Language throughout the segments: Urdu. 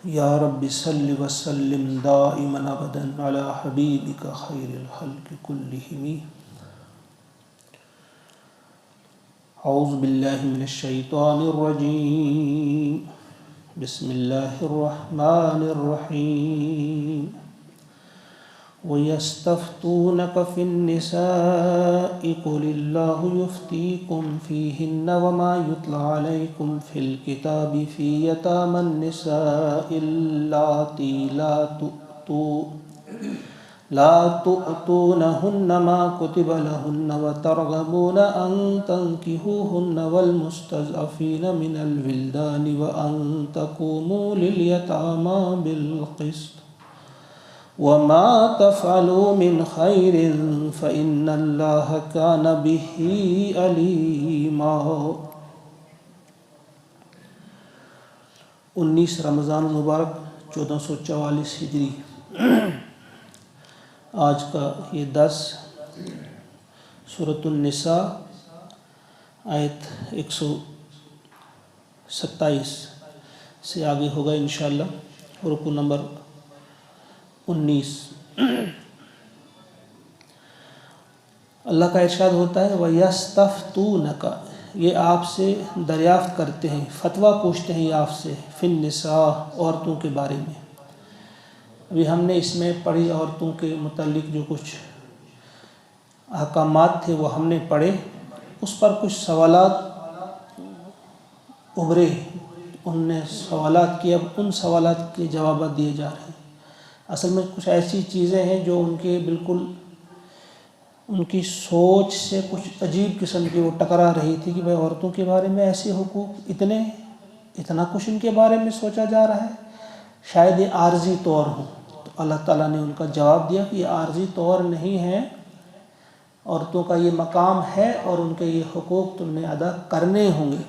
یا رب صل وسلم دائما ابدا علی حبیبک خیر الخلق کلہم۔ اعوذ باللہ من الشیطان الرجیم، بسم اللہ الرحمن الرحیم۔ وَيَسْتَفْتُونَكَ فِي النِّسَاءِ قُلِ اللَّهُ يُفْتِيكُمْ فِيهِنَّ وَمَا يُتْلَى عَلَيْكُمْ فِي الْكِتَابِ فِي يَتَامَى النِّسَاءِ اللَّاتِي لَا تُؤْتُونَهُنَّ مَا كُتِبَ لَهُنَّ وَتَرْغَبُونَ أَن تَنكِحُوهُنَّ وَالْمُسْتَضْعَفِينَ مِنَ الْوِلْدَانِ وَأَن تَقُومُوا لِلْيَتَامَى بِالْقِسْطِ وَمَا تَفْعَلُوا مِنْ خَيْرٍ فَإِنَّ اللَّهَ كَانَ بِهِ عَلِيمًا۔ 19 رمضان المبارک 1444 ہجری۔ آج کا یہ درس سورۃ النساء آیت 127 سے آگے ہوگا انشاءاللہ، رکوع نمبر 19۔ اللہ کا ارشاد ہوتا ہے وَيَسْتَفْتُونَكَ، یہ آپ سے دریافت کرتے ہیں، فتویٰ پوچھتے ہیں یہ آپ سے، فی النساء، عورتوں کے بارے میں۔ ابھی ہم نے اس میں پڑھی عورتوں کے متعلق جو کچھ احکامات تھے وہ ہم نے پڑھے، اس پر کچھ سوالات ابھرے، ان نے سوالات کیے، اب ان سوالات کے جوابات دیے جا رہے ہیں۔ اصل میں کچھ ایسی چیزیں ہیں جو ان کے بالکل ان کی سوچ سے کچھ عجیب قسم کی وہ ٹکرا رہی تھی کہ بھائی عورتوں کے بارے میں ایسے حقوق اتنا کچھ ان کے بارے میں سوچا جا رہا ہے، شاید یہ عارضی طور ہو۔ تو اللہ تعالیٰ نے ان کا جواب دیا کہ یہ عارضی طور نہیں ہے، عورتوں کا یہ مقام ہے اور ان کے یہ حقوق تم نے ادا کرنے ہوں گے،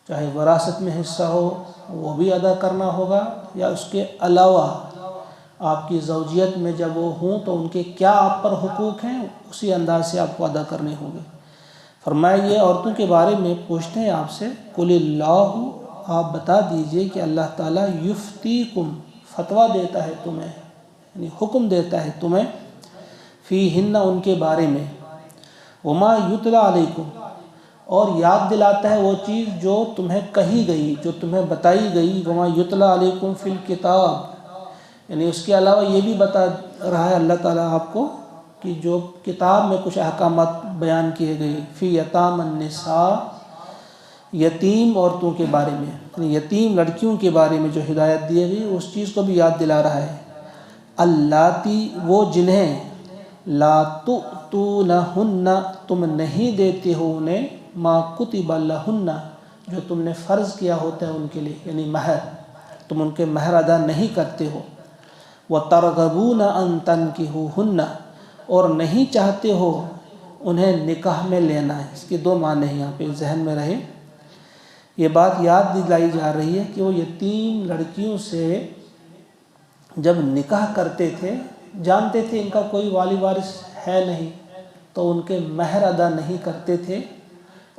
چاہے وراثت میں حصہ ہو وہ بھی ادا کرنا ہوگا، یا اس کے علاوہ آپ کی زوجیت میں جب وہ ہوں تو ان کے کیا آپ پر حقوق ہیں اسی انداز سے آپ کو ادا کرنے ہوں گے۔ فرمایا یہ عورتوں کے بارے میں پوچھتے ہیں آپ سے، قُلِ اللَّهُ، آپ بتا دیجئے کہ اللہ تعالیٰ یفتیکم، فتویٰ دیتا ہے تمہیں، یعنی حکم دیتا ہے تمہیں، فیہن، ان کے بارے میں، وما یتلی علیکم، اور یاد دلاتا ہے وہ چیز جو تمہیں کہی گئی، جو تمہیں بتائی گئی، وما یتلی علیکم فی الکتاب، یعنی اس کے علاوہ یہ بھی بتا رہا ہے اللہ تعالیٰ آپ کو کہ جو کتاب میں کچھ احکامات بیان کیے گئے، فی یتامی النساء، یتیم عورتوں کے بارے میں، یعنی یتیم لڑکیوں کے بارے میں جو ہدایت دی گئی اس چیز کو بھی یاد دلا رہا ہے۔ اللاتی، وہ جنہیں، لا تؤتونہن، تم نہیں دیتے ہو انہیں، ما کتب لہن، جو تم نے فرض کیا ہوتا ہے ان کے لیے، یعنی مہر، تم ان کے مہر ادا نہیں کرتے ہو۔ وَتَرْغَبُونَ أَن تَنكِحُوهُنَّ، اور نہیں چاہتے ہو انہیں نکاح میں لینا ہے۔ اس کے دو معنی ہیں یہاں پہ، ذہن میں رہے۔ یہ بات یاد دلائی جا رہی ہے کہ وہ یتیم لڑکیوں سے جب نکاح کرتے تھے، جانتے تھے ان کا کوئی والی وارث ہے نہیں، تو ان کے مہر ادا نہیں کرتے تھے،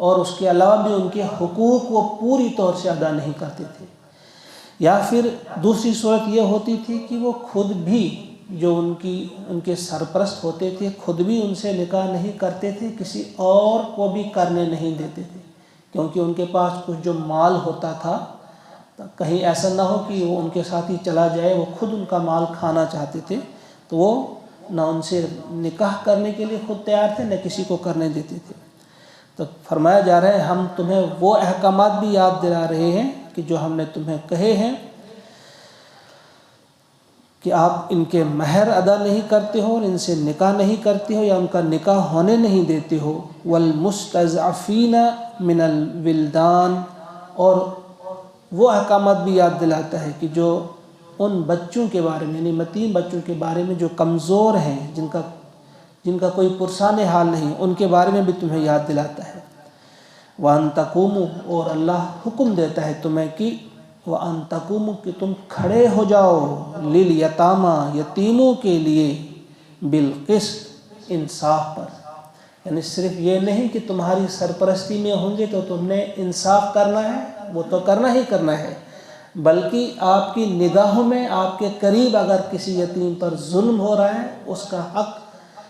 اور اس کے علاوہ بھی ان کے حقوق وہ پوری طور سے ادا نہیں کرتے تھے۔ یا پھر دوسری صورت یہ ہوتی تھی کہ وہ خود بھی، جو ان کے سرپرست ہوتے تھے، خود بھی ان سے نکاح نہیں کرتے تھے، کسی اور کو بھی کرنے نہیں دیتے تھے، کیونکہ ان کے پاس کچھ جو مال ہوتا تھا، کہیں ایسا نہ ہو کہ وہ ان کے ساتھ ہی چلا جائے، وہ خود ان کا مال کھانا چاہتے تھے، تو وہ نہ ان سے نکاح کرنے کے لیے خود تیار تھے، نہ کسی کو کرنے دیتے تھے۔ تو فرمایا جا رہا ہے ہم تمہیں وہ احکامات بھی یاد دلا رہے ہیں کہ جو ہم نے تمہیں کہے ہیں کہ آپ ان کے مہر ادا نہیں کرتے ہو اور ان سے نکاح نہیں کرتے ہو یا ان کا نکاح ہونے نہیں دیتے ہو۔ والمستضعفین من الولدان، اور وہ احکامات بھی یاد دلاتا ہے کہ جو ان بچوں کے بارے میں، یعنی یتیم بچوں کے بارے میں جو کمزور ہیں، جن کا کوئی پرسان حال نہیں، ان کے بارے میں بھی تمہیں یاد دلاتا ہے۔ وَأَن تَقُومُوا، اور اللہ حکم دیتا ہے تمہیں کہ وَأَن تَقُومُوا، کہ تم کھڑے ہو جاؤ، لِلْيَتَامَى، یتیموں کے لیے، بالقسط، انصاف پر۔ یعنی صرف یہ نہیں کہ تمہاری سرپرستی میں ہوں گے تو تم نے انصاف کرنا ہے، وہ تو کرنا ہی کرنا ہے، بلکہ آپ کی نگاہوں میں آپ کے قریب اگر کسی یتیم پر ظلم ہو رہا ہے، اس کا حق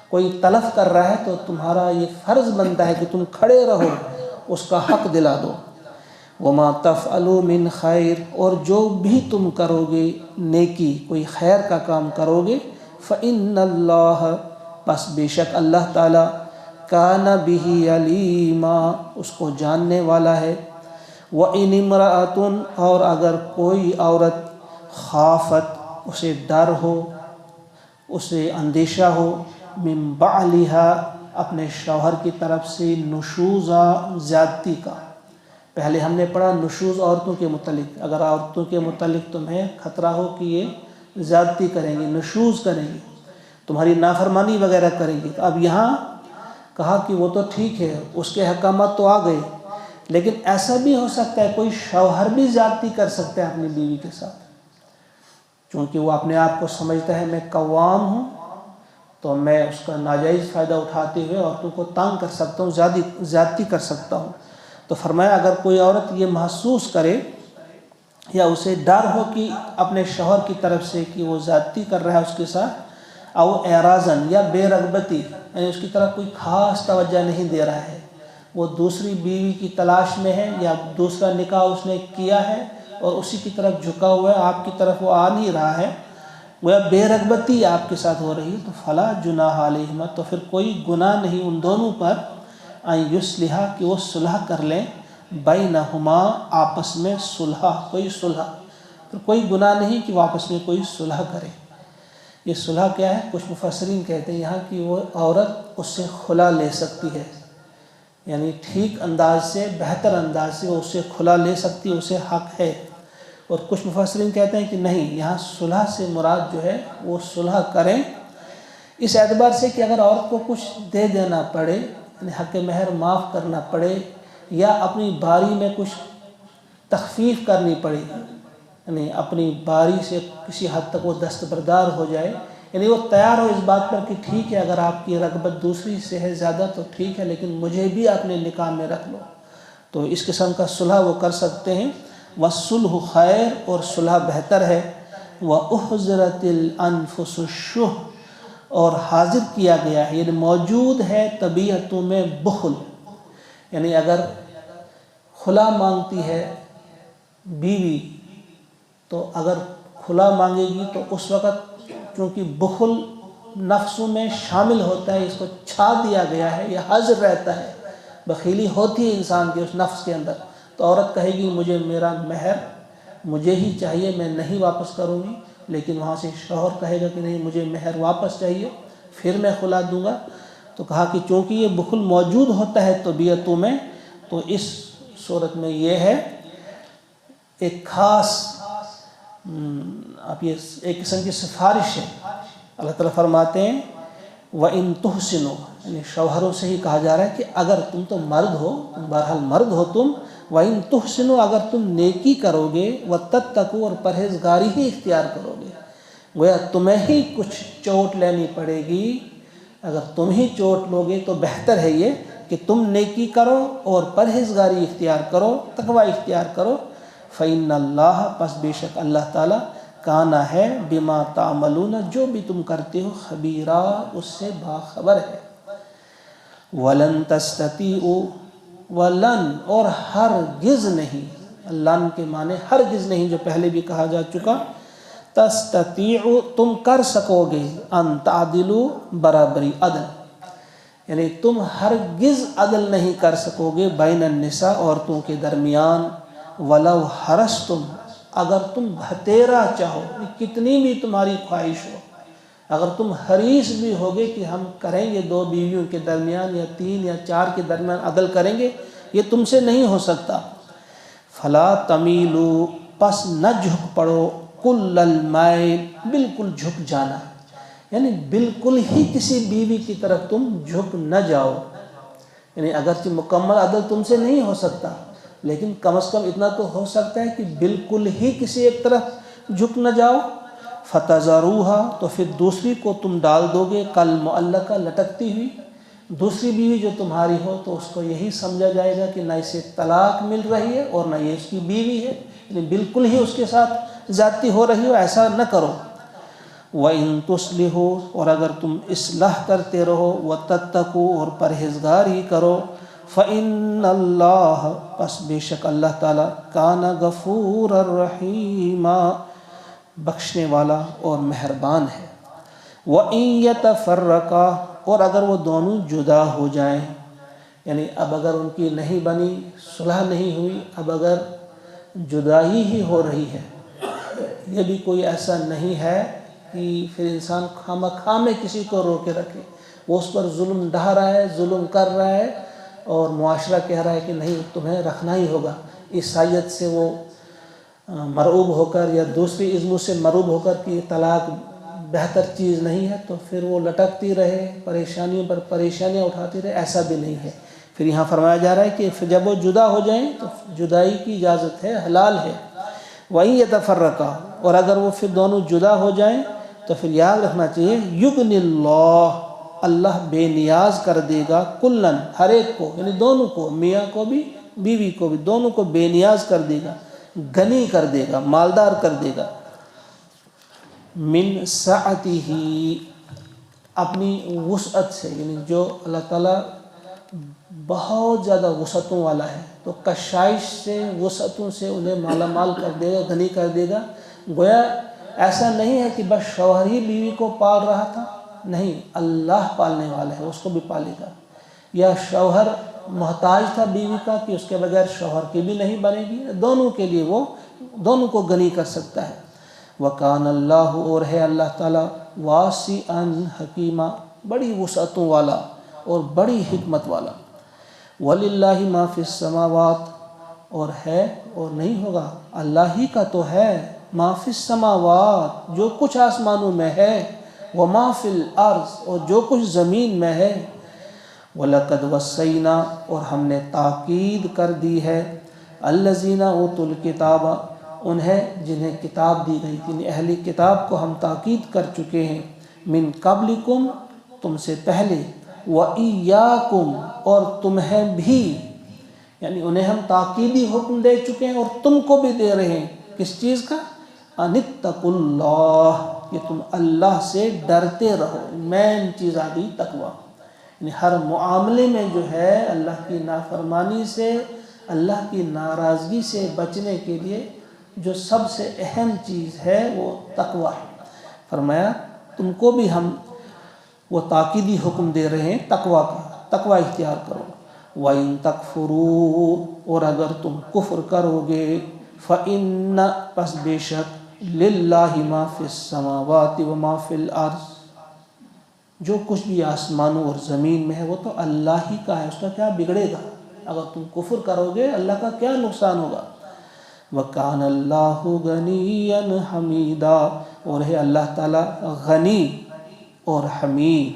کوئی تلف کر رہا ہے، تو تمہارا یہ فرض بنتا ہے کہ تم کھڑے رہو، اس کا حق دلا دو۔ وما تفعلوا من خیر، اور جو بھی تم کرو گے نیکی، کوئی خیر کا کام کرو گے، فإن اللہ، پس بے شک اللہ تعالیٰ، کان بہ علیما، اس کو جاننے والا ہے۔ وإن امرأۃ، اور اگر کوئی عورت، خافت، اسے ڈر ہو، اسے اندیشہ ہو، من بعلہا، اپنے شوہر کی طرف سے، نشوزا، زیادتی کا۔ پہلے ہم نے پڑھا نشوز عورتوں کے متعلق، اگر عورتوں کے متعلق تمہیں خطرہ ہو کہ یہ زیادتی کریں گی، نشوز کریں گی، تمہاری نافرمانی وغیرہ کریں گی، تو اب یہاں کہا کہ وہ تو ٹھیک ہے، اس کے احکامات تو آ گئے، لیکن ایسا بھی ہو سکتا ہے کوئی شوہر بھی زیادتی کر سکتا ہے اپنی بیوی کے ساتھ، چونکہ وہ اپنے آپ کو سمجھتا ہے میں قوام ہوں، تو میں اس کا ناجائز فائدہ اٹھاتے ہوئے عورتوں کو تنگ کر سکتا ہوں، زیادتی کر سکتا ہوں۔ تو فرمایا اگر کوئی عورت یہ محسوس کرے یا اسے ڈر ہو کہ اپنے شوہر کی طرف سے کہ وہ زیادتی کر رہا ہے اس کے ساتھ، او اعراضاً، یا بے رغبتی، یعنی اس کی طرف کوئی خاص توجہ نہیں دے رہا ہے، وہ دوسری بیوی کی تلاش میں ہے یا دوسرا نکاح اس نے کیا ہے اور اسی کی طرف جھکا ہوا ہے، آپ کی طرف وہ آ نہیں رہا ہے، وہ بے رغبتی آپ کے ساتھ ہو رہی ہے، تو فلا جناح علیہما، تو پھر کوئی گناہ نہیں ان دونوں پر، ان یصلحا، کہ وہ صلح کر لیں، بینہما، آپس میں صلح، کوئی صلح، پھر کوئی گناہ نہیں کہ وہ آپس میں کوئی صلح کرے۔ یہ صلح کیا ہے؟ کچھ مفسرین کہتے ہیں یہاں کہ وہ عورت اس سے خلا لے سکتی ہے، یعنی ٹھیک انداز سے، بہتر انداز سے وہ اس سے کھلا لے سکتی ہے، اسے حق ہے۔ اور کچھ مفسرین کہتے ہیں کہ نہیں، یہاں صلح سے مراد جو ہے وہ صلح کریں، اس اعتبار سے کہ اگر عورت کو کچھ دے دینا پڑے، یعنی حق مہر معاف کرنا پڑے، یا اپنی باری میں کچھ تخفیف کرنی پڑے، یعنی اپنی باری سے کسی حد تک وہ دستبردار ہو جائے، یعنی وہ تیار ہو اس بات پر کہ ٹھیک ہے اگر آپ کی رغبت دوسری سے ہے زیادہ تو ٹھیک ہے، لیکن مجھے بھی اپنے نکاح میں رکھ لو، تو اس قسم کا صلح وہ کر سکتے ہیں۔ والصلح خیر، اور صلح بہتر ہے۔ وَأُحْضِرَتِ الْأَنفُسُ الشُّحَّ، اور حاضر کیا گیا ہے، یعنی موجود ہے طبیعتوں میں بخل، یعنی اگر خلا مانگتی ہے بیوی، تو اگر کھلا مانگے گی تو اس وقت چونکہ بخل نفسوں میں شامل ہوتا ہے، اس کو چھا دیا گیا ہے، یہ حاضر رہتا ہے، بخیلی ہوتی ہے انسان کے اس نفس کے اندر، تو عورت کہے گی مجھے میرا مہر مجھے ہی چاہیے، میں نہیں واپس کروں گی، لیکن وہاں سے شوہر کہے گا کہ نہیں مجھے مہر واپس چاہیے، پھر میں خلا دوں گا، تو کہا کہ چونکہ یہ بخل موجود ہوتا ہے طبیعتوں میں، تو اس صورت میں یہ ہے ایک خاص آپ یہ ایک قسم کی سفارش ہے۔ اللہ تعالیٰ فرماتے ہیں وَإِن تُحْسِنُوا، یعنی شوہروں سے ہی کہا جا رہا ہے کہ اگر تم تو مرد ہو، بہرحال مرد ہو تم، وَإِن تُحْسِنُوا، اگر تم نیکی کرو گے، وَتَتَّقُوا، اور پرہیزگاری ہی اختیار کرو گے، گویا تمہیں ہی کچھ چوٹ لینی پڑے گی، اگر تم ہی چوٹ لوگے تو بہتر ہے یہ کہ تم نیکی کرو اور پرہیزگاری اختیار کرو، تقوی اختیار کرو۔ فَإِنَّ اللَّهَ، پس بے شک اللہ تعالیٰ، کانا ہے، بما تعملون، جو بھی تم کرتے ہو، خبیرا، اس سے باخبر ہے۔ وَلَن تَسْتَطِيعُوا، وَلَن، اور ہرگز نہیں، لن کے معنی ہرگز نہیں، جو پہلے بھی کہا جا چکا، تَسْتَطِيعُوا، تم کر سکو گے، ان تعدلوا، برابری، عدل، یعنی تم ہرگز عدل نہیں کر سکو گے، بین النساء، عورتوں کے درمیان، ولو حرصتم، اگر تم بھتیرا چاہو، کتنی بھی تمہاری خواہش ہو، اگر تم حریص بھی ہوگے کہ ہم کریں گے دو بیویوں کے درمیان یا تین یا چار کے درمیان عدل کریں گے، یہ تم سے نہیں ہو سکتا۔ فلا تمیلوا، پس نہ جھک پڑو، کل المیل، بالکل جھک جانا، یعنی بالکل ہی کسی بیوی کی طرف تم جھک نہ جاؤ، یعنی اگرچہ مکمل عدل تم سے نہیں ہو سکتا، لیکن کم از کم اتنا تو ہو سکتا ہے کہ بالکل ہی کسی ایک طرف جھک نہ جاؤ۔ فتذروها، تو پھر دوسری کو تم ڈال دو گے، کالمعلقہ، لٹکتی ہوئی، دوسری بیوی جو تمہاری ہو تو اس کو یہی سمجھا جائے گا کہ نہ اسے طلاق مل رہی ہے اور نہ یہ اس کی بیوی ہے، یعنی بالکل ہی اس کے ساتھ زیادتی ہو رہی ہو، ایسا نہ کرو۔ وَإِن تُصْلِحُوا، اور اگر تم اصلاح کرتے رہو، وَتَتَّقُوا، اور پرہیزگاری کرو، فَإِنَّ اللَّهَ، پس بے شک اللہ تعالیٰ، كَانَ غَفُورًا رَحِيمًا، بخشنے والا اور مہربان ہے۔ وَإِن يَتَفَرَّقَا، اور اگر وہ دونوں جدا ہو جائیں، یعنی اب اگر ان کی نہیں بنی، صلح نہیں ہوئی، اب اگر جدائی ہی ہو رہی ہے، یہ بھی کوئی ایسا نہیں ہے کہ پھر انسان خواہ میں کسی کو رو کے رکھے، وہ اس پر ظلم ڈھا رہا ہے، ظلم کر رہا ہے، اور معاشرہ کہہ رہا ہے کہ نہیں تمہیں رکھنا ہی ہوگا، عیسائیت سے وہ مرعوب ہو کر یا دوسری عزموں سے مرعوب ہو کر کہ طلاق بہتر چیز نہیں ہے، تو پھر وہ لٹکتی رہے، پریشانیوں پر پریشانیاں اٹھاتی رہے، ایسا بھی نہیں ہے۔ پھر یہاں فرمایا جا رہا ہے کہ پھر جب وہ جدا ہو جائیں تو جدائی کی اجازت ہے، حلال ہے۔ وَإِن يَتَفَرَّقَا، اور اگر وہ پھر دونوں جدا ہو جائیں تو پھر یاد رکھنا چاہیے، یُغْنِ اللَّهُ، اللہ بے نیاز کر دے گا، کلن، ہر ایک کو، یعنی دونوں کو، میاں کو بھی بیوی کو بھی، دونوں کو بے نیاز کر دے گا، غنی کر دے گا، مالدار کر دے گا، من سعتہ، اپنی وسعت سے، یعنی جو اللہ تعالیٰ بہت زیادہ وسعتوں والا ہے تو کشائش سے، وسعتوں سے انہیں مالا مال کر دے گا، غنی کر دے گا۔ گویا ایسا نہیں ہے کہ بس شوہر ہی بیوی کو پال رہا تھا، نہیں، اللہ پالنے والا ہے، اس کو بھی پالے گا۔ یا شوہر محتاج تھا بیوی کا کہ اس کے بغیر شوہر کی بھی نہیں بنے گی، دونوں کے لیے وہ دونوں کو غنی کر سکتا ہے۔ وَكَانَ اللَّهُ، اور ہے اللہ تعالیٰ، واسعاً حکیمہ، بڑی وسعتوں والا اور بڑی حکمت والا۔ وَلِلَّهِ مَا فِي السَّمَاوَاتِ، اور ہے اور نہیں ہوگا، اللہ ہی کا تو ہے، مَا فِي السَّمَاوَاتِ، جو کچھ آسمانوں میں ہے، وَمَا فِي الْأَرْضِ، اور جو کچھ زمین میں ہے۔ وَلَقَدْ وَصَّيْنَا، اور ہم نے تاکید کر دی ہے، الَّذِينَ أُوتُوا الْكِتَابَ، انہیں جنہیں کتاب دی گئی تھی، اہل کتاب کو ہم تاکید کر چکے ہیں، من قبلکم، تم سے پہلے، وَإِيَّاكُمْ، اور تمہیں بھی، یعنی انہیں ہم تاکیدی حکم دے چکے ہیں اور تم کو بھی دے رہے ہیں، کس چیز کا؟ ان اتقوا اللہ، کہ تم اللہ سے ڈرتے رہو، مین چیز آ گئی تقوی، یعنی ہر معاملے میں جو ہے اللہ کی نافرمانی سے، اللہ کی ناراضگی سے بچنے کے لیے جو سب سے اہم چیز ہے وہ تقوی ہے۔ فرمایا تم کو بھی ہم وہ تاکیدی حکم دے رہے ہیں تقوی کا، تقوی اختیار کرو۔ وَإِن تَكْفُرُوا، اور اگر تم کفر کرو گے، فَإِنَّ، پس بے شک، لِلَّهِ مَا فِي السَّمَاوَاتِ وَمَا فِي الْأَرْضِ، جو کچھ بھی آسمانوں اور زمین میں ہے وہ تو اللہ ہی کا ہے، اس کا کیا بگڑے گا؟ اگر تم کفر کرو گے اللہ کا کیا نقصان ہوگا؟ وَكَانَ اللَّهُ غَنِيًّا حَمِيدًا، اور ہے اللہ تعالیٰ غنی اور حمید۔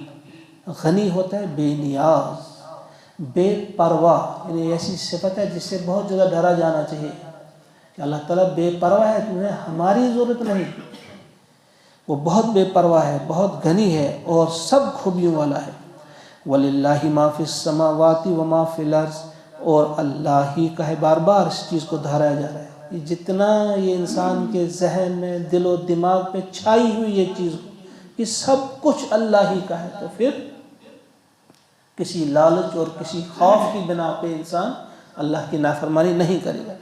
غنی ہوتا ہے بے نیاز، بے پرواہ، یعنی ایسی صفت ہے جس سے بہت زیادہ ڈرا جانا چاہیے کہ اللہ تعالیٰ بے پرواہ ہے، تمہیں ہماری ضرورت نہیں، وہ بہت بے پرواہ ہے، بہت غنی ہے اور سب خوبیوں والا ہے۔ وَلِلَّهِ مَا فِي السَّمَاوَاتِ وَمَا فِي الْأَرْضِ، اور اللہ ہی کا ہے، بار بار اس چیز کو دہرایا جا رہا ہے، یہ جتنا یہ انسان کے ذہن میں، دل و دماغ پہ چھائی ہوئی یہ چیز کہ سب کچھ اللہ ہی کا ہے، تو پھر کسی لالچ اور کسی خوف کی بنا پہ انسان اللہ کی نافرمانی نہیں کرے گا۔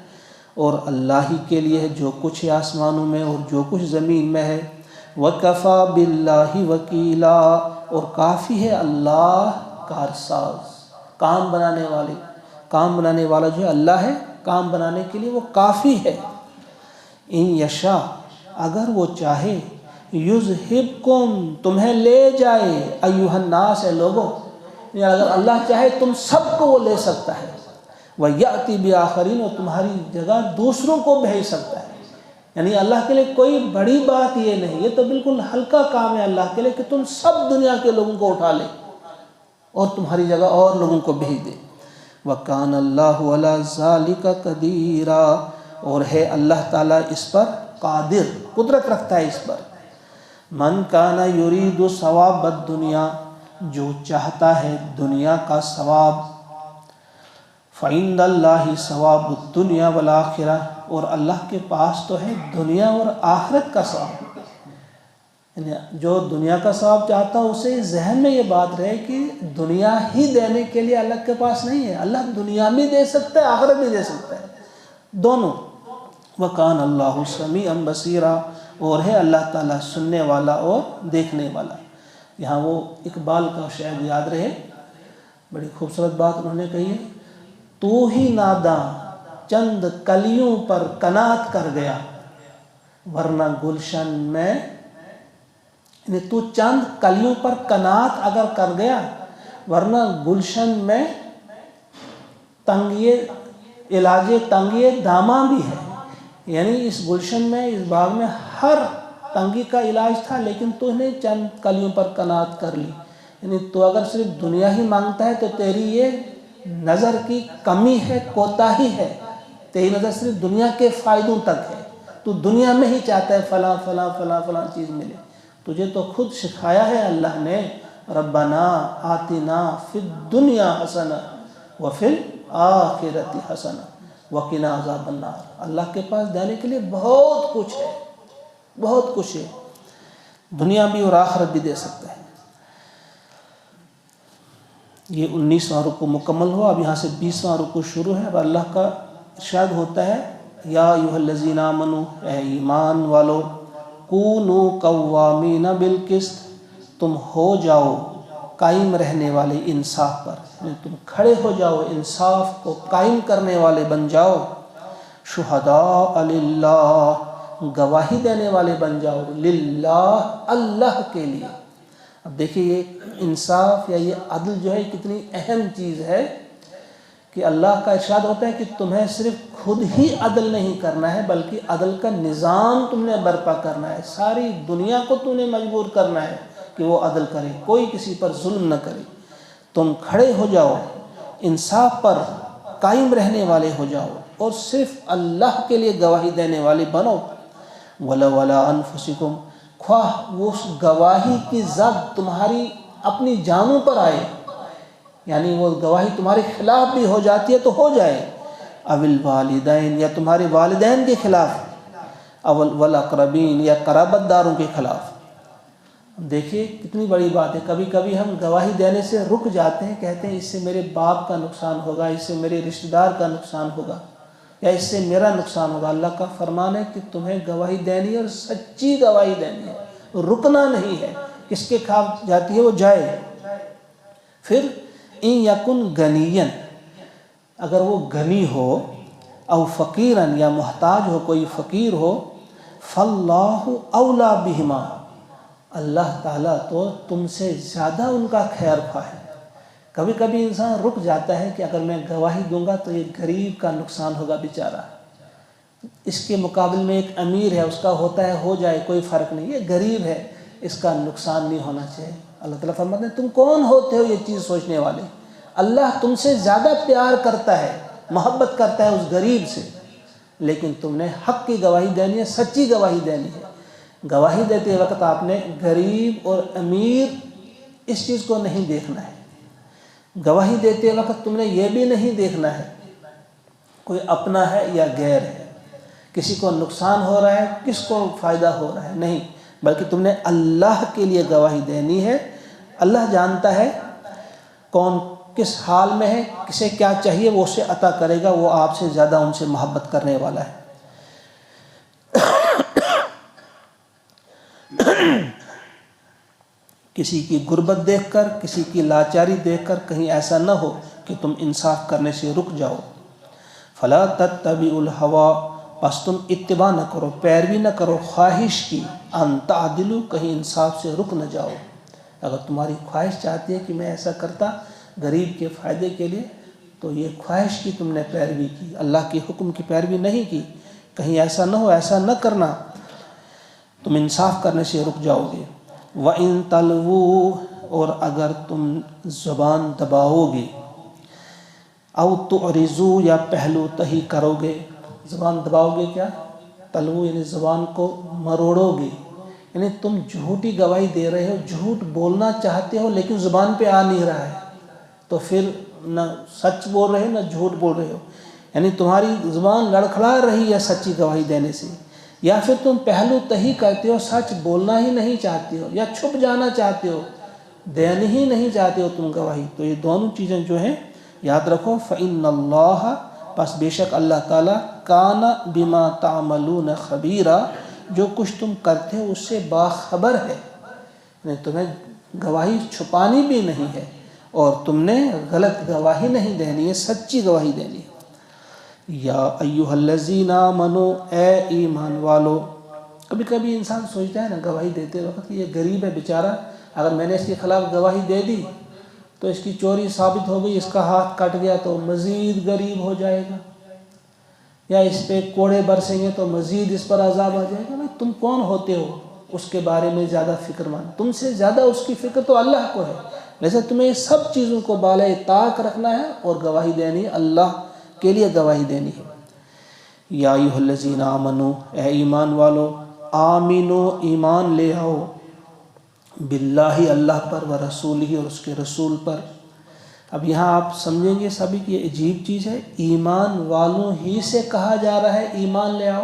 اور اللہ ہی کے لیے ہے جو کچھ آسمانوں میں اور جو کچھ زمین میں ہے۔ وَكَفَى بِاللَّهِ وَكِيلًا، اور کافی ہے اللہ کارساز، کام بنانے والے، کام بنانے والا جو ہے اللہ ہے، کام بنانے کے لیے وہ کافی ہے۔ ان یشاء، اگر وہ چاہے، یذہبکم، تمہیں لے جائے، ایھا الناس، لوگوں، یعنی اگر اللہ چاہے تم سب کو وہ لے سکتا ہے، وَیَأْتِ بِآخَرِینَ، اور تمہاری جگہ دوسروں کو بھیج سکتا ہے، یعنی اللہ کے لیے کوئی بڑی بات یہ نہیں، یہ تو بالکل ہلکا کام ہے اللہ کے لیے کہ تم سب دنیا کے لوگوں کو اٹھا لے اور تمہاری جگہ اور لوگوں کو بھیج دے۔ وَكَانَ اللَّهُ عَلَى ذَلِكَ قَدِيرًا، اور ہے اللہ تعالیٰ اس پر قادر، قدرت رکھتا ہے اس پر۔ مَنْ كَانَ يُرِيدُ ثَوَابَ الدُّنْيَا، جو چاہتا ہے دنیا کا ثواب، فعند اللہ ثواب الدنیا والآخرہ، اور اللہ کے پاس تو ہے دنیا اور آخرت کا ثواب۔ یعنی جو دنیا کا ثواب چاہتا ہے اسے ذہن میں یہ بات رہے کہ دنیا ہی دینے کے لیے اللہ کے پاس نہیں ہے، اللہ دنیا بھی دے سکتا ہے، آخرت بھی دے سکتا ہے، دونوں۔ وَكَانَ اللَّهُ سَمِيعًا بَصِيرًا، اور ہے اللہ تعالیٰ سننے والا اور دیکھنے والا۔ یہاں وہ اقبال کا شاید یاد رہے، بڑی خوبصورت بات انہوں نے کہی ہے، تو ہی ناداں چند کلیوں پر قناعت کر گیا، ورنہ گلشن میں، یعنی تو چند کلیوں پر قناعت اگر کر گیا ورنہ گلشن میں تنگیے علاج تنگیے داماں بھی ہے۔ یعنی اس گلشن میں، اس باغ میں ہر تنگی کا علاج تھا، لیکن تو نے چند کلیوں پر قناعت کر لی۔ یعنی تو اگر صرف دنیا ہی مانگتا ہے تو تیری یہ نظر کی کمی ہے، کوتاہی ہے، تیری نظر صرف دنیا کے فائدوں تک ہے، تو دنیا میں ہی چاہتا ہے فلاں فلاں فلاں فلاں چیز ملے۔ تجھے تو خود سکھایا ہے اللہ نے، ربنا آتنا فی الدنیا حسنہ وفی الآخرۃ حسنہ وقنا عذاب النار۔ اللہ کے پاس دینے کے لیے بہت کچھ ہے، بہت کچھ ہے، دنیا بھی اور آخرت بھی دے سکتا ہے۔ یہ 19واں رکوع مکمل ہوا، اب یہاں سے 20واں رکوع شروع ہے۔ اب اللہ کا ارشاد ہوتا ہے، یا ایھا الذین آمنوا، اے ایمان والو، کونوا قوامین بالقسط، تم ہو جاؤ قائم رہنے والے انصاف پر، یعنی تم کھڑے ہو جاؤ، انصاف کو قائم کرنے والے بن جاؤ، شہداء للہ، گواہی دینے والے بن جاؤ، للہ، اللہ کے لیے۔ اب دیکھیے یہ انصاف یا یہ عدل جو ہے کتنی اہم چیز ہے کہ اللہ کا ارشاد ہوتا ہے کہ تمہیں صرف خود ہی عدل نہیں کرنا ہے بلکہ عدل کا نظام تم نے برپا کرنا ہے، ساری دنیا کو تم نے مجبور کرنا ہے کہ وہ عدل کرے، کوئی کسی پر ظلم نہ کرے۔ تم کھڑے ہو جاؤ، انصاف پر قائم رہنے والے ہو جاؤ، اور صرف اللہ کے لیے گواہی دینے والے بنو۔ وَلَوْ عَلَىٰ أَنفُسِكُمْ، خواہ وہ گواہی کی ضد تمہاری اپنی جانوں پر آئے، یعنی وہ گواہی تمہارے خلاف بھی ہو جاتی ہے تو ہو جائے، اول والدین، یا تمہارے والدین کے خلاف، اول والاقربین، یا قرابت داروں کے خلاف۔ دیکھیے کتنی بڑی بات ہے، کبھی کبھی ہم گواہی دینے سے رک جاتے ہیں، کہتے ہیں اس سے میرے باپ کا نقصان ہوگا، اس سے میرے رشتہ دار کا نقصان ہوگا، یا اس سے میرا نقصان ہوگا۔ اللہ کا فرمان ہے کہ تمہیں گواہی دینی ہے اور سچی گواہی دینی ہے، رکنا نہیں ہے، کس کے خلاف جاتی ہے وہ جائے۔ پھر ان یکن غنیًا، اگر وہ غنی ہو، او فقیراً، یا محتاج ہو، کوئی فقیر ہو، فاللہ اولیٰ بہما، اللہ تعالیٰ تو تم سے زیادہ ان کا خیر خواہ ہے۔ کبھی کبھی انسان رک جاتا ہے کہ اگر میں گواہی دوں گا تو یہ غریب کا نقصان ہوگا بیچارہ، اس کے مقابل میں ایک امیر ہے، اس کا ہوتا ہے ہو جائے کوئی فرق نہیں، یہ غریب ہے، اس کا نقصان نہیں ہونا چاہیے۔ اللہ تعالیٰ فرماتے ہیں تم کون ہوتے ہو یہ چیز سوچنے والے، اللہ تم سے زیادہ پیار کرتا ہے، محبت کرتا ہے اس غریب سے، لیکن تم نے حق کی گواہی دینی ہے، سچی گواہی دینی ہے۔ گواہی دیتے وقت آپ نے غریب اور امیر اس چیز کو نہیں دیکھنا ہے، گواہی دیتے وقت تم نے یہ بھی نہیں دیکھنا ہے کوئی اپنا ہے یا غیر ہے، کسی کو نقصان ہو رہا ہے، کس کو فائدہ ہو رہا ہے، نہیں، بلکہ تم نے اللہ کے لیے گواہی دینی ہے۔ اللہ جانتا ہے کون کس حال میں ہے، کسے کیا چاہیے، وہ اسے عطا کرے گا، وہ آپ سے زیادہ ان سے محبت کرنے والا ہے۔ کسی کی غربت دیکھ کر، کسی کی لاچاری دیکھ کر کہیں ایسا نہ ہو کہ تم انصاف کرنے سے رک جاؤ۔ فلا تتبعوا الهوى، پس تم اتباع نہ کرو، پیروی نہ کرو خواہش کی، ان تعدلوا، کہیں انصاف سے رک نہ جاؤ۔ اگر تمہاری خواہش چاہتی ہے کہ میں ایسا کرتا غریب کے فائدے کے لیے، تو یہ خواہش کی تم نے پیروی کی، اللہ کے حکم کی پیروی نہیں کی، کہیں ایسا نہ ہو، ایسا نہ کرنا، تم انصاف کرنے سے رک جاؤ گے۔ وَإِن تَلْوُوا، اور اگر تم زبان دباؤ گے، او تعرضوا، یا پہلو تہی کرو گے، زبان دباؤ گے کیا، تلو یعنی زبان کو مروڑو گے، یعنی تم جھوٹی گواہی دے رہے ہو، جھوٹ بولنا چاہتے ہو لیکن زبان پہ آ نہیں رہا ہے، تو پھر نہ سچ بول رہے ہو نہ جھوٹ بول رہے ہو، یعنی تمہاری زبان لڑکھڑا رہی ہے سچی گواہی دینے سے، یا پھر تم پہلو تہی کرتے ہو، سچ بولنا ہی نہیں چاہتے ہو، یا چھپ جانا چاہتے ہو، دینے ہی نہیں چاہتے ہو تم گواہی۔ تو یہ دونوں چیزیں جو ہیں یاد رکھو، فَإِنَّ اللَّهَ، پس بے شک اللہ تعالیٰ، کَانَ بِمَا تَعْمَلُونَ خَبِيرًا، جو کچھ تم کرتے ہو اس سے باخبر ہے، یعنی تمہیں گواہی چھپانی بھی نہیں ہے اور تم نے غلط گواہی نہیں دینی ہے، سچی گواہی دینی ہے۔ یا ایھا الذین آمنوا، اے ایمان والو۔ کبھی کبھی انسان سوچتا ہے نا گواہی دیتے وقت کہ یہ غریب ہے بیچارہ، اگر میں نے اس کے خلاف گواہی دے دی تو اس کی چوری ثابت ہو گئی، اس کا ہاتھ کٹ گیا تو مزید غریب ہو جائے گا، یا اس پہ کوڑے برسیں گے تو مزید اس پر عذاب آ جائے گا۔ بھائی تم کون ہوتے ہو اس کے بارے میں زیادہ فکر مند؟ تم سے زیادہ اس کی فکر تو اللہ کو ہے، لہذا تمہیں سب چیزوں کو بالائے طاق رکھنا ہے اور گواہی دینی ہے، اللہ کے لیے گواہی دینی ہے۔ یا ایھا الذین آمنوا، اے ایمان والو، آمنو، ایمان لے آؤ، باللہ، اللہ پر، ورسولہ، اور اس کے رسول پر۔ اب یہاں آپ سمجھیں گے سبھی کہ یہ عجیب چیز ہے، ایمان والوں ہی سے کہا جا رہا ہے ایمان لے آؤ۔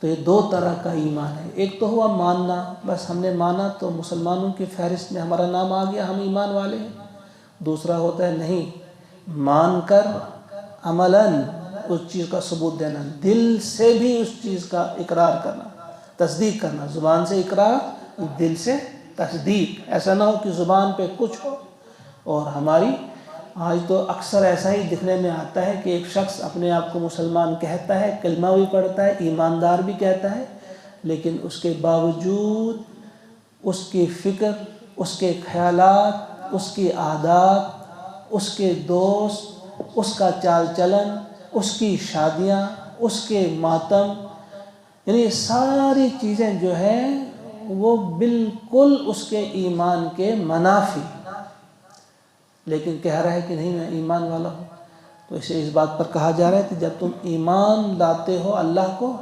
تو یہ دو طرح کا ایمان ہے، ایک تو ہوا ماننا، بس ہم نے مانا تو مسلمانوں کی فہرست میں ہمارا نام آ گیا، ہم ایمان والے ہیں۔ دوسرا ہوتا ہے نہیں، مان کر عملاً اس چیز کا ثبوت دینا، دل سے بھی اس چیز کا اقرار کرنا، تصدیق کرنا، زبان سے اقرار، دل سے تصدیق۔ ایسا نہ ہو کہ زبان پہ کچھ ہو اور ہماری آج تو اکثر ایسا ہی دکھنے میں آتا ہے کہ ایک شخص اپنے آپ کو مسلمان کہتا ہے، کلمہ بھی پڑھتا ہے، ایماندار بھی کہتا ہے، لیکن اس کے باوجود اس کی فکر، اس کے خیالات، اس کی عادات، اس کے دوست، اس کا چال چلن، اس کی شادیاں، اس کے ماتم، یعنی یہ ساری چیزیں جو ہیں وہ بالکل اس کے ایمان کے منافی، لیکن کہہ رہا ہے کہ نہیں میں ایمان والا ہوں۔ تو اسے اس بات پر کہا جا رہا ہے کہ جب تم ایمان لاتے ہو اللہ کو،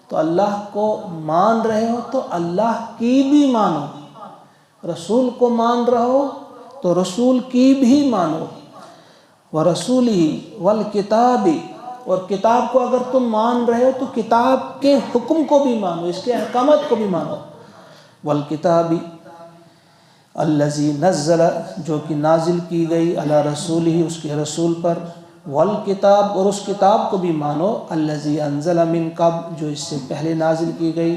تو اللہ کو مان رہے ہو تو اللہ کی بھی مانو، رسول کو مان رہے ہو تو رسول کی بھی مانو، وَرَسُولِهِ وَالْكِتَابِ، اور کتاب کو اگر تم مان رہے ہو تو کتاب کے حکم کو بھی مانو، اس کے احکامات کو بھی مانو، وَالْكِتَابِ الَّذِي نَزَّلَ، جو کہ نازل کی گئی، علی رسولہ، اس کے رسول پر، والکتاب، اور اس کتاب کو بھی مانو، الَّذِي أَنزَلَ مِن قَبْلُ، جو اس سے پہلے نازل کی گئی،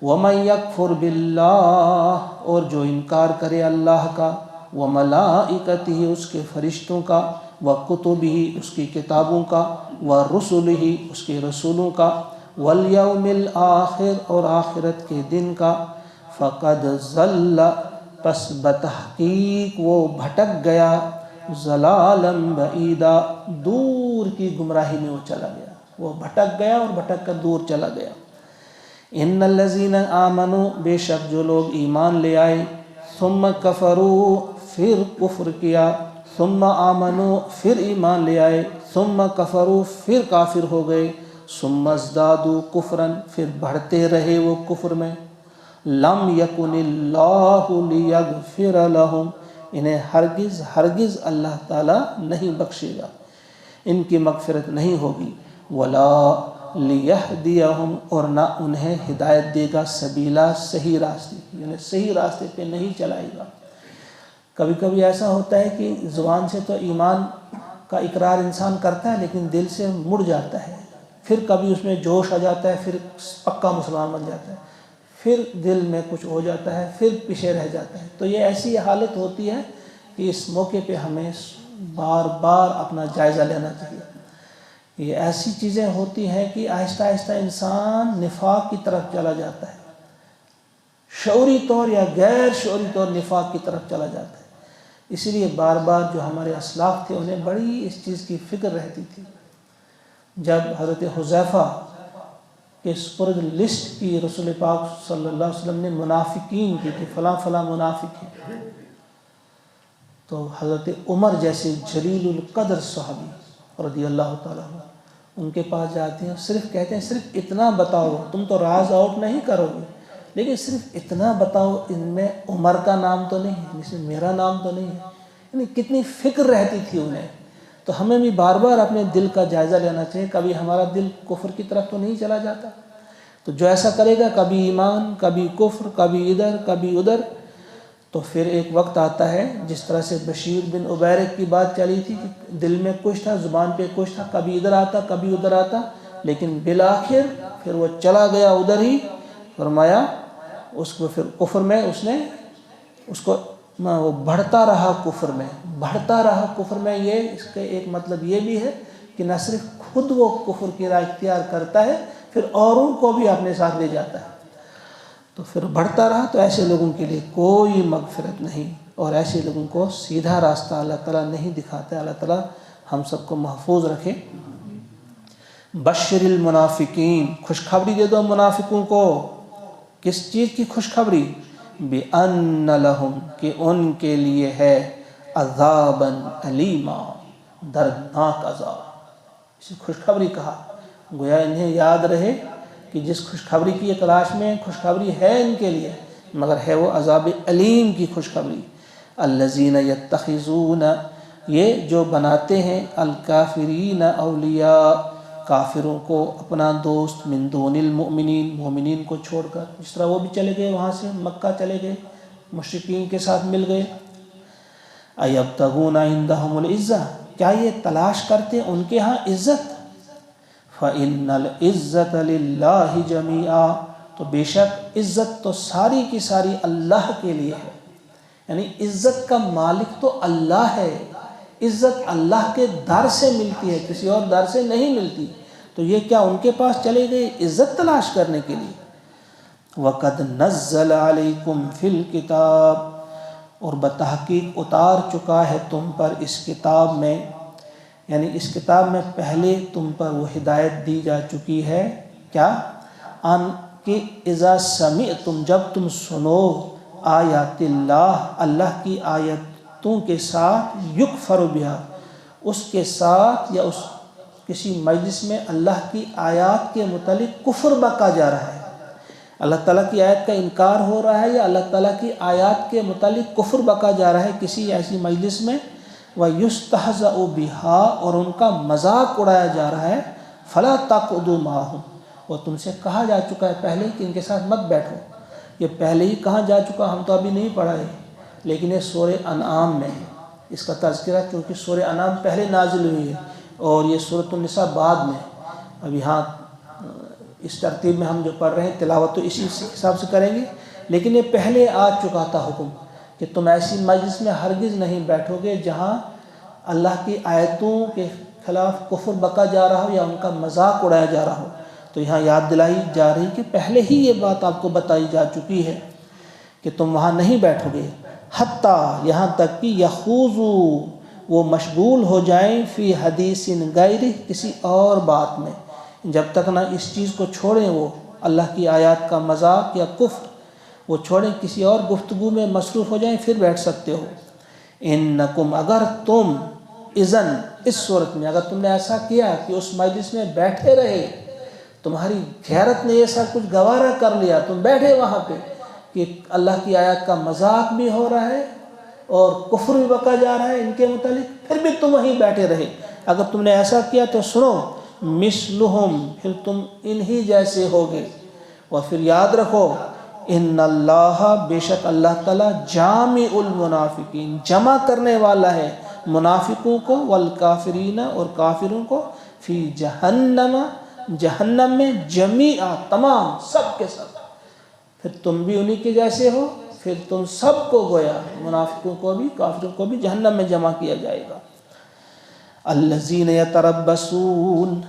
وَمَن يَكْفُرْ بِاللَّهِ، اور جو انکار کرے اللہ کا، وَمَلَائِكَتِهِ، اس کے فرشتوں کا، وَكُتُبِهِ، اس کی کتابوں کا، وَرُسُلِهِ، اس کے رسولوں کا، وَالْيَوْمِ الْآخِرِ، اور آخرت کے دن کا، فَقَدْ ضَلَّ، پس بتحقیق وہ بھٹک گیا، ضلالاً بعیدا، دور کی گمراہی میں وہ چلا گیا، وہ بھٹک گیا اور بھٹک کر دور چلا گیا۔ ان الذین آمنوا، بے شک جو لوگ ایمان لے آئے، ثم کفروا، پھر کفر کیا، ثم آمنوا، پھر ایمان لے آئے، ثم کفروا، پھر کافر ہو گئے، ثم ازدادوا کفراً، پھر بڑھتے رہے وہ کفر میں، لم یکن اللہ لیغفر لہم، انہیں ہرگز ہرگز اللہ تعالیٰ نہیں بخشے گا، ان کی مغفرت نہیں ہوگی، ولا لیہدیہم، اور نہ انہیں ہدایت دے گا، سبیلا، صحیح راستے، یعنی صحیح راستے پہ نہیں چلائے گا۔ کبھی کبھی ایسا ہوتا ہے کہ زبان سے تو ایمان کا اقرار انسان کرتا ہے لیکن دل سے مڑ جاتا ہے، پھر کبھی اس میں جوش آ جاتا ہے، پھر پکا مسلمان بن جاتا ہے، پھر دل میں کچھ ہو جاتا ہے، پھر پیچھے رہ جاتا ہے۔ تو یہ ایسی حالت ہوتی ہے کہ اس موقع پہ ہمیں بار بار اپنا جائزہ لینا چاہیے۔ یہ ایسی چیزیں ہوتی ہیں کہ آہستہ آہستہ انسان نفاق کی طرف چلا جاتا ہے، شعوری طور یا غیر شعوری طور نفاق کی طرف چلا جاتا ہے۔ اسی لیے بار بار جو ہمارے اسلاف تھے انہیں بڑی اس چیز کی فکر رہتی تھی۔ جب حضرت حذیفہ کے سپرد لسٹ کی رسول پاک صلی اللہ علیہ وسلم نے منافقین کی کہ فلاں فلاں منافق ہیں، تو حضرت عمر جیسے جلیل القدر صحابی رضی اللہ تعالیٰ عنہ ان کے پاس جاتے ہیں، صرف کہتے ہیں صرف اتنا بتاؤ، تم تو راز آؤٹ نہیں کرو گے لیکن صرف اتنا بتاؤ ان میں عمر کا نام تو نہیں ہے، اس میں میرا نام تو نہیں ہے. یعنی کتنی فکر رہتی تھی انہیں. تو ہمیں بھی بار بار اپنے دل کا جائزہ لینا چاہیے. کبھی ہمارا دل کفر کی طرف تو نہیں چلا جاتا؟ تو جو ایسا کرے گا، کبھی ایمان، کبھی کفر، کبھی ادھر کبھی ادھر، تو پھر ایک وقت آتا ہے جس طرح سے بشیر بن عبیرق کی بات چلی تھی کہ دل میں کچھ تھا، زبان پہ کچھ تھا، کبھی ادھر آتا کبھی ادھر آتا، لیکن بالآخر پھر وہ چلا گیا ادھر ہی. فرمایا اس کو پھر کفر میں اس کو وہ بڑھتا رہا کفر میں، بڑھتا رہا کفر میں. یہ اس کے ایک مطلب یہ بھی ہے کہ نہ صرف خود وہ کفر کی راہ اختیار کرتا ہے، پھر اوروں کو بھی اپنے ساتھ لے جاتا ہے. تو پھر بڑھتا رہا. تو ایسے لوگوں کے لیے کوئی مغفرت نہیں، اور ایسے لوگوں کو سیدھا راستہ اللہ تعالیٰ نہیں دکھاتا. اللہ تعالیٰ ہم سب کو محفوظ رکھے. بشر المنافقین، خوشخبری دے دو منافقوں کو. کس چیز کی خوشخبری؟ بِأَنَّ لَهُمْ، کہ ان کے لیے ہے عذابًا علیما، دردناک عذاب. اسے خوشخبری کہا، گویا انہیں یاد رہے کہ جس خوشخبری کی یہ تلاش میں خوشخبری ہے ان کے لیے، مگر ہے وہ عذاب علیم کی خوشخبری. الذین یتخذون، یہ جو بناتے ہیں، الکافرین اولیاء، کافروں کو اپنا دوست، من دون المؤمنین، مومنین کو چھوڑ کر. جس طرح وہ بھی چلے گئے وہاں سے، مکہ چلے گئے، مشرکین کے ساتھ مل گئے. ایبتغون عندہم العزہ، کیا یہ تلاش کرتے ان کے ہاں عزت؟ فإن العزت للہ جمیعا، تو بے شک عزت تو ساری کی ساری اللہ کے لیے ہے. یعنی عزت کا مالک تو اللہ ہے. عزت اللہ کے در سے ملتی ہے، کسی اور در سے نہیں ملتی. تو یہ کیا ان کے پاس چلے گئے عزت تلاش کرنے کے لیے؟ وَقَدْ نَزَّلَ عَلَيْكُمْ فِي الْكِتَابِ، اور بتحقیق اتار چکا ہے تم پر اس کتاب میں، یعنی اس کتاب میں پہلے تم پر وہ ہدایت دی جا چکی ہے. کیا؟ ان کہ اذا سمعتم، جب تم سنو، آیات اللہ، اللہ کی آیتوں کے ساتھ، یکفر بہا، اس کے ساتھ یا اس کسی مجلس میں اللہ کی آیات کے متعلق کفر بکا جا رہا ہے، اللہ تعالیٰ کی آیت کا انکار ہو رہا ہے، یا اللہ تعالیٰ کی آیات کے متعلق کفر بکا جا رہا ہے کسی ایسی مجلس میں، وَيُسْتَهْزَأُ بِهَا، اور ان کا مذاق اڑایا جا رہا ہے، فَلَا تَقْعُدُوا مَعَهُمْ، اور تم سے کہا جا چکا ہے پہلے کہ ان کے ساتھ مت بیٹھو. یہ پہلے ہی کہاں جا چکا، ہم تو ابھی نہیں پڑھا ہے، لیکن یہ سورہ انعام میں ہے اس کا تذکرہ، کیونکہ سورہ انعام پہلے نازل ہوئی ہے اور یہ سورۃ النساء بعد میں. اب یہاں اس ترتیب میں ہم جو پڑھ رہے ہیں تلاوت تو اسی حساب سے کریں گے، لیکن یہ پہلے آ چکا تھا حکم کہ تم ایسی مجلس میں ہرگز نہیں بیٹھو گے جہاں اللہ کی آیتوں کے خلاف کفر بکا جا رہا ہو یا ان کا مذاق اڑایا جا رہا ہو. تو یہاں یاد دلائی جا رہی کہ پہلے ہی یہ بات آپ کو بتائی جا چکی ہے کہ تم وہاں نہیں بیٹھو گے. حتیٰ، یہاں تک کہ یخوضوا، وہ مشغول ہو جائیں، فی حدیث غیر، کسی اور بات میں. جب تک نہ اس چیز کو چھوڑیں، وہ اللہ کی آیات کا مذاق یا کفر وہ چھوڑیں، کسی اور گفتگو میں مصروف ہو جائیں، پھر بیٹھ سکتے ہو. انکم، اگر تم، اذن، اس صورت میں اگر تم نے ایسا کیا کہ اس مجلس میں بیٹھے رہے، تمہاری غیرت نے یہ سب کچھ گوارا کر لیا، تم بیٹھے وہاں پہ کہ اللہ کی آیات کا مذاق بھی ہو رہا ہے اور کفر بھی بکا جا رہا ہے ان کے متعلق، پھر بھی تم وہیں بیٹھے رہے، اگر تم نے ایسا کیا تو سنو، مثلہم، پھر تم انہی جیسے ہوگے. اور پھر یاد رکھو، ان اللہ، بے شک اللہ تعالیٰ، جامع المنافقین، جمع کرنے والا ہے منافقوں کو، والکافرین، اور کافروں کو، فی جہنم، جہنم میں، جمیعا، تمام، سب کے سب. پھر تم بھی انہی کے جیسے ہو، پھر تم سب کو گویا منافقوں کو بھی کافروں کو بھی جہنم میں جمع کیا جائے گا. الذین یتربصون،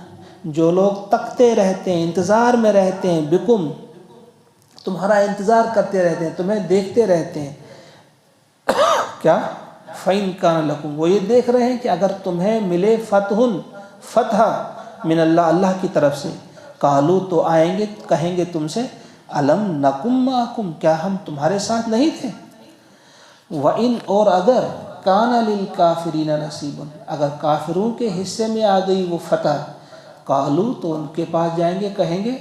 جو لوگ تکتے رہتے ہیں، انتظار میں رہتے ہیں، بکم، تمہارا انتظار کرتے رہتے ہیں، تمہیں دیکھتے رہتے ہیں. کیا؟ فَإِن كَانَ لَكُمْ، وہ یہ دیکھ رہے ہیں کہ اگر تمہیں ملے فتح من اللہ، اللہ کی طرف سے، قالوا، تو آئیں گے کہیں گے تم سے، الم نکم معکم، کیا ہم تمہارے ساتھ نہیں تھے؟ وَإِن، اور اگر، کان للکافرین نصیب، اگر کافروں کے حصے میں آ گئی وہ فتح، قالوا، تو ان کے پاس جائیں گے کہیں گے،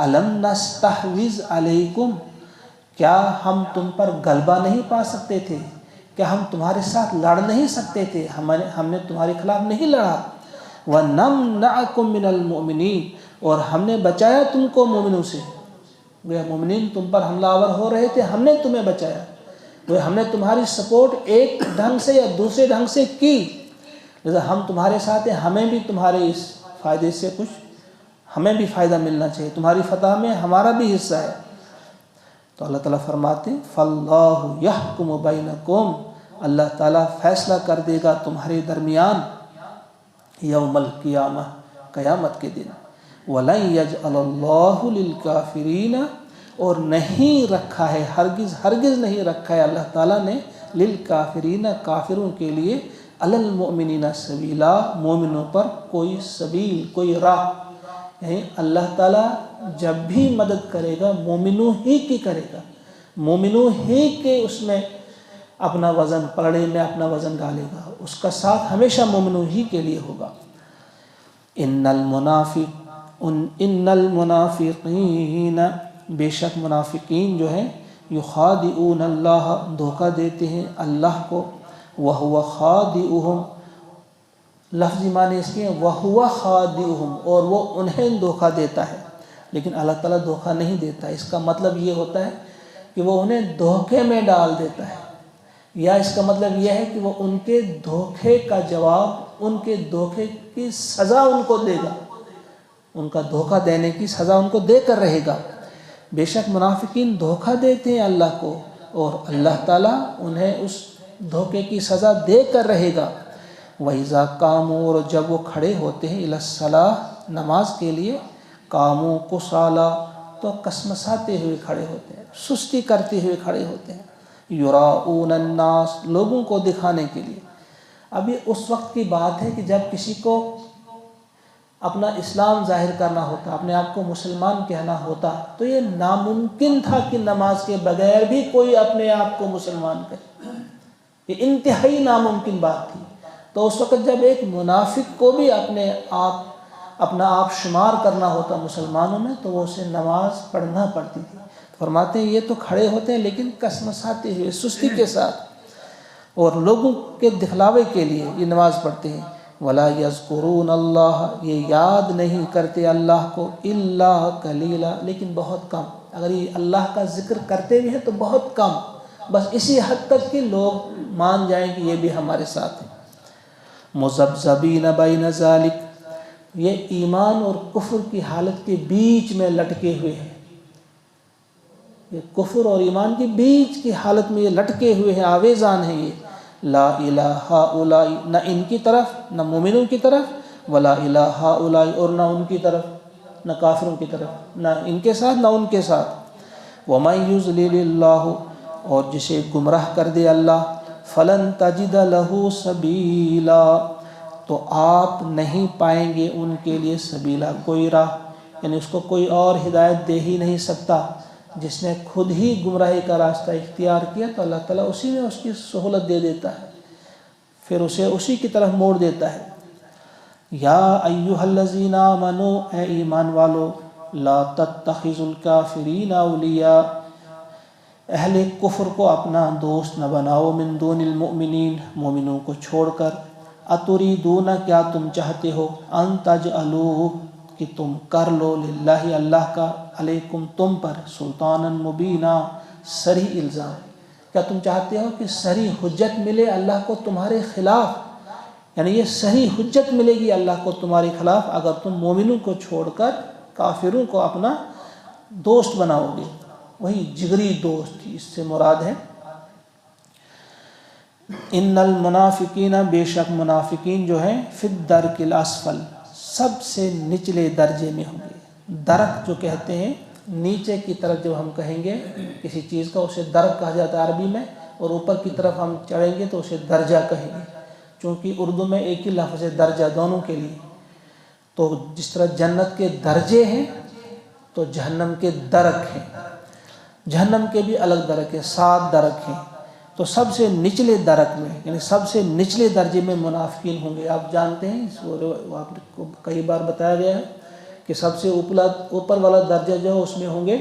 الم نستحوذ علیکم، کیا ہم تم پر غلبہ نہیں پا سکتے تھے؟ کیا ہم تمہارے ساتھ لڑ نہیں سکتے تھے؟ ہم نے تمہارے خلاف نہیں لڑا۔ وَنَمْنَعَكُمْ مِنَ الْمُؤْمِنِينَ، اور ہم نے بچایا تم کو مومنوں سے۔ وہ مومنین تم پر حملہ آور ہو رہے تھے، ہم نے تمہیں بچایا۔ وہ ہم نے تمہاری سپورٹ ایک ڈھنگ سے یا دوسرے ڈھنگ سے کی، لہذا ہم تمہارے ساتھ ہیں، ہمیں بھی تمہارے اس فائدے سے کچھ ہمیں بھی فائدہ ملنا چاہیے، تمہاری فتح میں ہمارا بھی حصہ ہے۔ تو اللہ تعالیٰ فرماتے فَاللَّهُ يَحْكُمُ بَيْنَكُمْ، اللہ تعالیٰ فیصلہ کر دے گا تمہارے درمیان، یوم القیامہ، قیامت کے دن۔ وَلَن يَجْعَلَ اللَّهُ لِلْكَافِرِينَ، اور نہیں رکھا ہے، ہرگز نہیں رکھا ہے اللہ تعالیٰ نے للکافرین، کافروں کے لیے، علی المؤمنین سبیلا، مومنوں پر کوئی سبیل، کوئی راہ۔ یعنی اللہ تعالیٰ جب بھی مدد کرے گا مومنوں ہی کی کرے گا، مومنوں ہی کے اس میں اپنا وزن، پلڑے میں اپنا وزن ڈالے گا، اس کا ساتھ ہمیشہ مومنوں ہی کے لیے ہوگا۔ ان المنافقین، بے شک منافقین جو ہیں، یخادعون اللہ، دھوکہ دیتے ہیں اللہ کو، وہو خادعہم، لفظی معنی اس کے ہیں وہو خادعہم، اور وہ انہیں دھوکہ دیتا ہے، لیکن اللہ تعالیٰ دھوکہ نہیں دیتا۔ اس کا مطلب یہ ہوتا ہے کہ وہ انہیں دھوکے میں ڈال دیتا ہے، یا اس کا مطلب یہ ہے کہ وہ ان کے دھوکے کا جواب، ان کے دھوکے کی سزا ان کو دے گا، ان کا دھوکہ دینے کی سزا ان کو دے کر رہے گا۔ بے شک منافقین دھوکہ دیتے ہیں اللہ کو، اور اللہ تعالیٰ انہیں اس دھوکے کی سزا دے کر رہے گا۔ وَإِذَا قَامُوا، اور جب وہ کھڑے ہوتے ہیں، إِلَى الصَّلَاةِ، نماز کے لیے، قَامُوا كُسَالَىٰ، تو کسمساتے ہوئے کھڑے ہوتے ہیں، سستی کرتے ہوئے کھڑے ہوتے ہیں، يُرَاءُونَ النَّاسَ، لوگوں کو دکھانے کے لیے۔ اب یہ اس وقت کی بات ہے کہ جب کسی کو اپنا اسلام ظاہر کرنا ہوتا، اپنے آپ کو مسلمان کہنا ہوتا، تو یہ ناممکن تھا کہ نماز کے بغیر بھی کوئی اپنے آپ کو مسلمان کہے، یہ انتہائی ناممکن بات تھی۔ تو اس وقت جب ایک منافق کو بھی اپنا آپ شمار کرنا ہوتا مسلمانوں میں، تو وہ اسے نماز پڑھنا پڑتی تھی۔ فرماتے ہیں یہ تو کھڑے ہوتے ہیں لیکن کسمساتے ہوئے، سستی کے ساتھ، اور لوگوں کے دکھلاوے کے لیے یہ نماز پڑھتے ہیں۔ وَلَا يَذْكُرُونَ اللَّهَ، یہ یاد نہیں کرتے اللہ کو، إِلَّا قَلِيلًا، لیکن بہت کم۔ اگر یہ اللہ کا ذکر کرتے بھی ہیں تو بہت کم، بس اسی حد تک کہ لوگ مان جائیں کہ یہ بھی ہمارے ساتھ ہیں۔ مُذَبْذَبِينَ بَيْنَ ذَلِكَ، یہ ایمان اور کفر کی حالت کے بیچ میں لٹکے ہوئے ہیں، یہ کفر اور ایمان کے بیچ کی حالت میں یہ لٹکے ہوئے ہیں، آویزان ہیں یہ۔ لا الہ ہؤلاء، نہ ان کی طرف، نہ مومنوں کی طرف، ولا الہ ہؤلاء، اور نہ ان کی طرف، نہ کافروں کی طرف، نہ ان کے ساتھ نہ ان کے ساتھ۔ وَمَن يُضْلِلِ اللَّهُ، اور جسے گمراہ کر دے اللہ، فَلَن تَجِدَ لَهُ سَبِيلًا، تو آپ نہیں پائیں گے ان کے لیے سبیلا، کوئی راہ، یعنی اس کو کوئی اور ہدایت دے ہی نہیں سکتا۔ جس نے خود ہی گمراہی کا راستہ اختیار کیا تو اللہ تعالیٰ اسی میں اس کی سہولت دے دیتا ہے، پھر اسے اسی کی طرف موڑ دیتا ہے۔ یا ایھا الذین آمنوا، اے ایمان والو، لا تتخذوا الکافرین اولیاء، اہل کفر کو اپنا دوست نہ بناؤ، من دون المؤمنین، مومنوں کو چھوڑ کر، اتریدون، کیا تم چاہتے ہو، ان تجعلوا، کہ تم کر لو، للہ، اللہ کا، علیکم، تم پر، سلطانا مبینا، صریح الزام، کیا تم چاہتے ہو کہ صریح حجت ملے اللہ کو تمہارے خلاف، یعنی یہ صحیح حجت ملے گی اللہ کو تمہارے خلاف اگر تم مومنوں کو چھوڑ کر کافروں کو اپنا دوست بناؤ گے۔ وہی جگری دوست، اس سے مراد ہے ان المنافقین، بے شک منافقین جو ہیں، فی الدرک الاسفل، سب سے نچلے درجے میں ہوں گے۔ درک جو کہتے ہیں نیچے کی طرف، جب ہم کہیں گے کسی چیز کا اسے درک کہا جاتا ہے عربی میں، اور اوپر کی طرف ہم چڑھیں گے تو اسے درجہ کہیں گے، چونکہ اردو میں ایک ہی لفظ ہے درجہ دونوں کے لیے۔ تو جس طرح جنت کے درجے ہیں تو جہنم کے درک ہیں، جہنم کے بھی الگ درک ہیں، 7 درک ہیں۔ تو سب سے نچلے درک میں، یعنی سب سے نچلے درجے میں منافقین ہوں گے۔ آپ جانتے ہیں، آپ کو کئی بار بتایا گیا ہے کہ سب سے اوپر والا درجہ جو ہے اس میں ہوں گے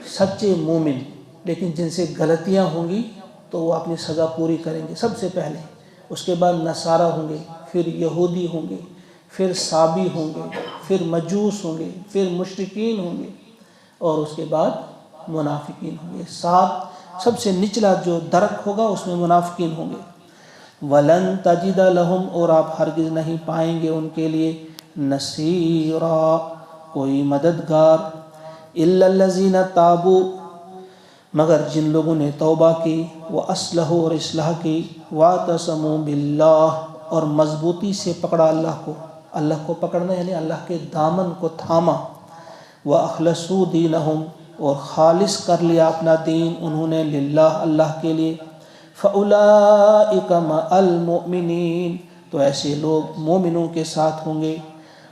سچے مومن، لیکن جن سے غلطیاں ہوں گی تو وہ اپنی سزا پوری کریں گے سب سے پہلے، اس کے بعد نصارہ ہوں گے، پھر یہودی ہوں گے، پھر صابی ہوں گے، پھر مجوس ہوں گے، پھر مشرکین ہوں گے، اور اس کے بعد منافقین ہوں گے۔ سب سے نچلا جو درک ہوگا اس میں منافقین ہوں گے۔ وَلَن تَجِدَ لَهُمْ، اور آپ ہرگز نہیں پائیں گے ان کے لیے نصیرا، کوئی مددگار، إِلَّا الَّذِينَ تَابُوا، مگر جن لوگوں نے توبہ کی، وَأَصْلَحُوا، اور اصلاح کی، وَاعْتَصَمُوا بِاللَّهِ، اور مضبوطی سے پکڑا اللہ کو پکڑنا یعنی اللہ کے دامن کو تھاما، وَأَخْلَصُوا دِينَهُمْ، اور خالص کر لیا اپنا دین انہوں نے للہ، اللہ کے لیے، فَأُولَئِكَ مَعَ الْمُؤْمِنِينَ، تو ایسے لوگ مومنوں کے ساتھ ہوں گے،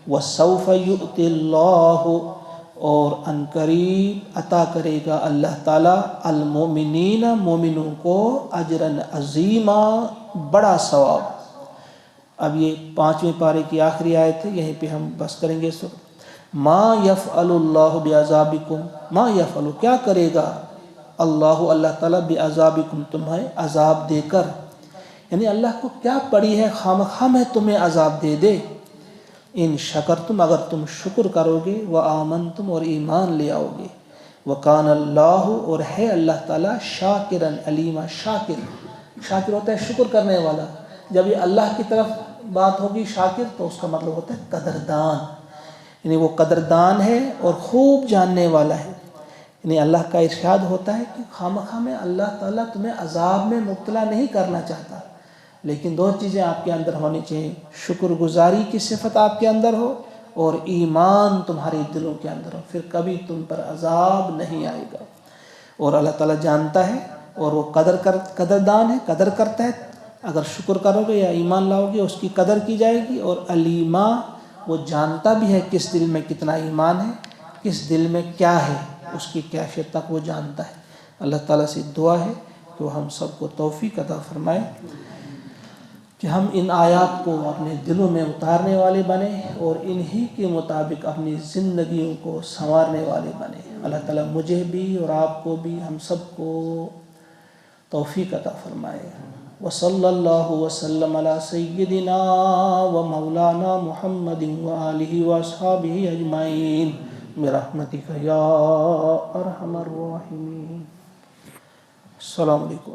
وَسَوْفَ يُؤْتِ اللَّهُ، اور ان قریب عطا کرے گا اللہ تعالیٰ المؤمنین، مومنوں کو، اجراً عظیما، بڑا ثواب۔ اب یہ 5ویں پارے کی آخری آیت ہے، یہیں پہ ہم بس کریں گے اس وقت۔ ما یفعل اللہ بعذابکم، ما یفعل، کیا کرے گا اللہ تعالیٰ بعذابکم، تمہیں عذاب دے کر، یعنی اللہ کو کیا پڑی ہے خواہ میں تمہیں عذاب دے دے، ان شکرتم، اگر تم شکر کرو گے، وآمنتم، اور ایمان لے آؤ گے، وکان اللہ، اور ہے اللہ تعالیٰ، شاکرا علیما، شاکر ہوتا ہے شکر کرنے والا، جب یہ اللہ کی طرف بات ہوگی شاکر تو اس کا مطلب ہوتا ہے قدردان، یعنی وہ قدردان ہے اور خوب جاننے والا ہے۔ یعنی اللہ کا ارشاد ہوتا ہے کہ خامخواہ میں اللہ تعالیٰ تمہیں عذاب میں مبتلا نہیں کرنا چاہتا، لیکن 2 چیزیں آپ کے اندر ہونی چاہیے، شکر گزاری کی صفت آپ کے اندر ہو، اور ایمان تمہارے دلوں کے اندر ہو، پھر کبھی تم پر عذاب نہیں آئے گا۔ اور اللہ تعالیٰ جانتا ہے، اور وہ قدردان ہے، قدر کرتا ہے، اگر شکر کرو گے یا ایمان لاؤ گے اس کی قدر کی جائے گی، اور علیما، وہ جانتا بھی ہے کس دل میں کتنا ایمان ہے، کس دل میں کیا ہے، اس کی کیفیت تک وہ جانتا ہے۔ اللہ تعالیٰ سے دعا ہے کہ وہ ہم سب کو توفیق عطا فرمائے کہ ہم ان آیات کو اپنے دلوں میں اتارنے والے بنیں، اور انہی کے مطابق اپنی زندگیوں کو سنوارنے والے بنیں۔ اللہ تعالیٰ مجھے بھی اور آپ کو بھی، ہم سب کو توفیق عطا فرمائے۔ وصلی اللہ وسلم علی سیدنا و مولانا محمد وآلہ واصحابہ اجمعین برحمتک یا ارحم الراحمین۔ السلام علیکم۔